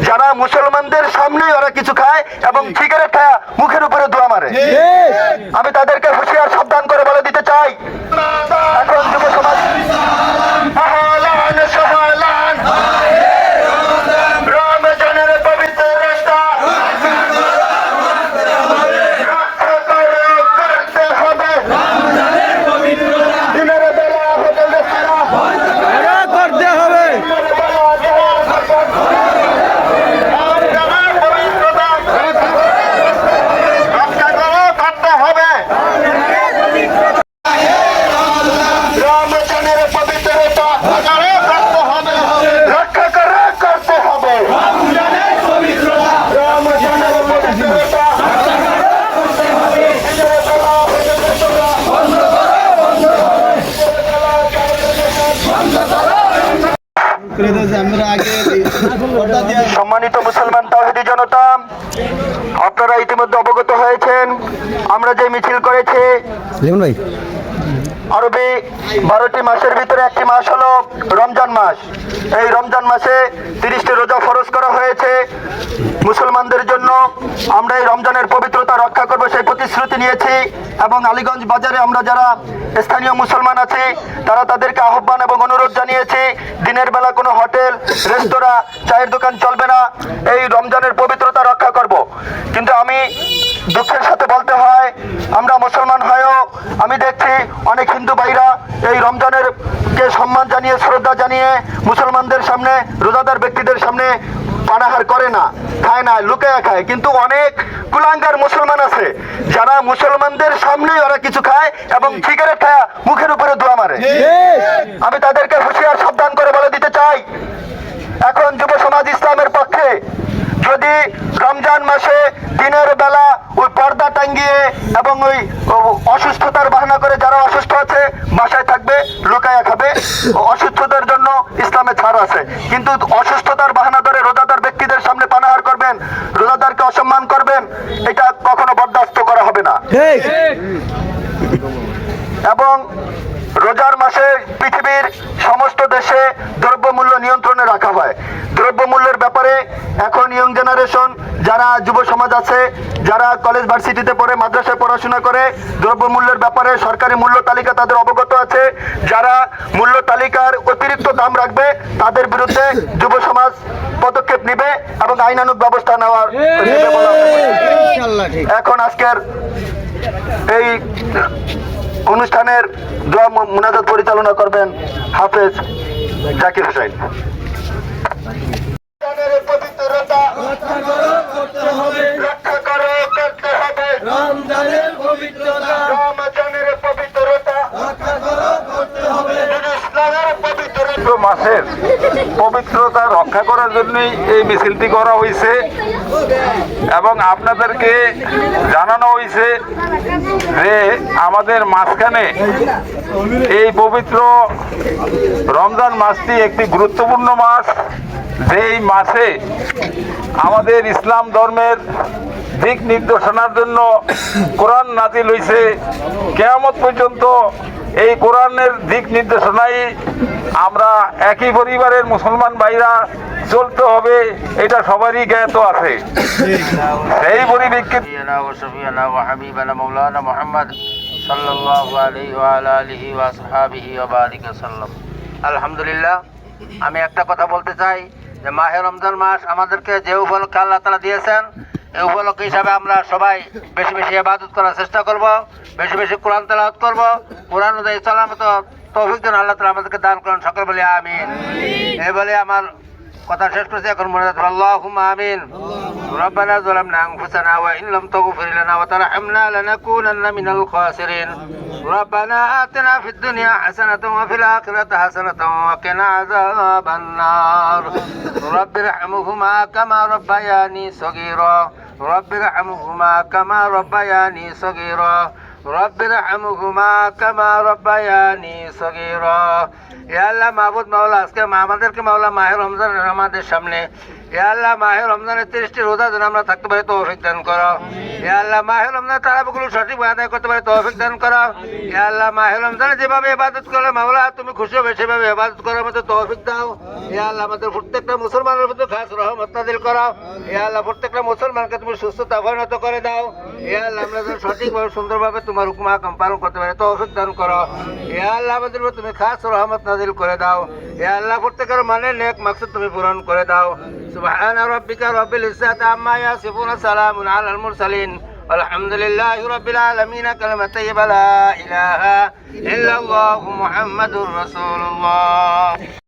যারা মুসলমানদের সামনেই ওরা কিছু খায় এবং সিগারেট খায় মুখের উপরে ধোঁয়া মারে। আমি তাদেরকে হুঁশিয়ার সাবধান করে বলে দিতে চাই, এখন যুব সমাজ রমজানের পবিত্র রাস্তা করতে হবে। দিনের বেলা হোটেল রেস্তোরাঁ করতে হবে। সম্মানিত মুসলমান তাওহীদি জনতা, আপনারা ইতিমধ্যে অবগত হয়েছেন আমরা যে মিছিল করেছি আরবি 12টি মাসের ভিতরে একটি মাস হলো রমজান মাস। এই রমজান মাসে 30টি রোজা ফরজ করা হয়েছে মুসলমানদের জন্য। আমরা এই রমজানের পবিত্রতা রক্ষা করব সেই প্রতিশ্রুতি নিয়েছি এবং আলীগঞ্জ বাজারে আমরা যারা স্থানীয় মুসলমান আছি তারা তাদেরকে আহ্বান এবং অনুরোধ জানিয়েছি, দিনের বেলা কোনো হোটেল রেস্তোরাঁ চায়ের দোকান চলবে না, এই রমজানের পবিত্রতা রক্ষা করব। কিন্তু আমি দুঃখের সাথে বলতে হয়, আমরা মুসলমান হয়েও আমি দেখছি অনেক হিন্দু ভাইরা এই রমজানের কে সম্মান জানিয়ে শ্রদ্ধা জানিয়ে মুসলমানদের সামনে রোজাদার ব্যক্তিদের সামনে পানাহার করে না, খায় না, লুকায়া খায়। কিন্তু অনেক কুলাঙ্গার মুসলমান আছে যারা মুসলমানদের সামনেই ওরা কিছু খায় এবং সিগারেট খায় মুখের উপরে ধোঁয়া মারে। আমি তাদেরকে হুঁশিয়ার সাবধান করে বলে দিতে চাই, এখন যুব সমাজ ইসলামের পক্ষে। যদি রমজান মাসে দিনের বেলা ওই পর্দা টাঙ্গিয়ে এবং ওই অসুস্থতার বাহানা করে যারা অসুস্থ আছে বাসায় থাকবে, লুকায়া খাবে, অসুস্থতার জন্য ইসলামে ছাড় আছে। কিন্তু অসুস্থতার বাহানা ধরে রোজাদার ব্যক্তিদের সামনে পানাহার করবেন, রোজাদারকে অসম্মান করবেন, এটা কখনো বরদাস্ত করা হবে না। এবং রোজার মাসে পৃথিবীর সমস্ত দেশে দ্রব্যমূল্য নিয়ন্ত্রণে রাখা হয়। দ্রব্যমূল্যের ব্যাপারে এখন ইয়ং জেনারেশন যারা যুব সমাজ আছে, যারা কলেজ ভার্সিটিতে পড়ে, মাদ্রাসায় পড়াশোনা করে, দ্রব্যমূল্যের ব্যাপারে সরকারি মূল্য তালিকা তাদের অবগত আছে। যারা মূল্য তালিকার অতিরিক্ত দাম রাখবে তাদের বিরুদ্ধে যুব সমাজ পদক্ষেপ নেবে এবং আইনানুগ ব্যবস্থা নেওয়ার এখন আজকের এই অনুষ্ঠানের দোয়া মুনাজাত পরিচালনা করবেন হাফেজ জাকির হোসেন। মাসের পবিত্রতা রক্ষা করার জন্যই এই মিছিলটি করা হয়েছে এবং আপনাদেরকে জানানো হয়েছে যে আমাদের মাঝখানে এই পবিত্র রমজান মাসটি একটি গুরুত্বপূর্ণ মাস, যেই মাসে আমাদের ইসলাম ধর্মের দিক নির্দেশনার জন্য কোরআন নাজিল হয়েছে। কিয়ামত পর্যন্ত এই কোরআনের দিক নির্দেশনায় আমরা একই পরিবারের মুসলমান ভাইরা চলতে হবে, এটা সবারই জ্ঞাত আছে। সেই পরিপ্রেক্ষিতে আলহামদুলিল্লাহ, আমি একটা কথা বলতে চাই যে মাহে রমজান মাস আমাদেরকে যে উপলক্ষে আল্লাহ তাআলা দিয়েছেন, এই উপলক্ষ হিসাবে আমরা সবাই বেশি বেশি ইবাদত করার চেষ্টা করব, বেশি বেশি কোরআন তেলাওয়াত করব, কোরআন অনুযায়ী চলার মতো তৌফিক যেন আল্লাহ তাআলা আমাদেরকে দান করেন। সকল বলি আমিন। এই বলে আমার কথা শেষ করছি। এখন মনে রাখবেন আল্লাহুম্মা আমিন। রব্বানা যালামনা আনফুসানা ওয়া ইন লাম তাগফির লানা ওয়া তারহামনা লানাকুনান্না মিনাল খাসিরিন। রব্বানা আতিনা ফিদ দুনিয়া হাসানাতাও ওয়া ফিল আখিরাতি হাসানাতাও ওয়া কিনা আযাবান নার। রব্বিরহামহুমা কামা রাব্বায়ানি সগীরা। রব্বিরহামহুমা কামা রাব্বায়ানি সগীরা। রব্বিরহামহুমা কামা রাব্বায়ানি সগীরা। ইয়া আল্লাহ, মাবুদ মাওলা, আজকে আমাদেরকে মাওলা মাহে রমজান আমাদের সামনে ইয়া আল্লাহ মাহে রমজানের 30টি রোজা যেন আমরা থাকতে পারি তৌফিক দান করো। ইয়া আল্লাহ মাহে রমজানের তারাবিগুলো সঠিকভাবে আদায় করতে পারি তৌফিক দান করো। ইয়া আল্লাহ মাহে রমজানে যেভাবে ইবাদত করলে মাওলা তুমি খুশি হবে সেভাবে ইবাদত করার মতো তৌফিক দাও। ইয়া আল্লাহ আমাদের প্রত্যেকটা মুসলমানের প্রতি খাস রহমত নাযিল করো। ইয়া আল্লাহ প্রত্যেকটা মুসলমানকে তুমি সুস্থতা পরিণত করে দাও। ইয়া আল্লাহ আমরা যেন সঠিকভাবে সুন্দরভাবে তোমার হুকুম আহকাম পালন করতে পারি তৌফিক দান করো। ইয়া আল্লাহ আমাদের উপর তুমি খাস রহমত নাযিল করে দাও। ইয়া আল্লাহ প্রত্যেকের মানে নেক মাকসুদ তুমি পূরণ করে দাও। সুবহানা রাব্বিকা রাব্বিল ইজ্জাতি আম্মা ইয়াসিফুন সালামুন আলাল মুরসালিন আলহামদুলিল্লাহি রাব্বিল আলামিন কালিমাত তাইয়্যিবা লা ইলাহা ইল্লাল্লাহু মুহাম্মাদুর রাসূলুল্লাহ।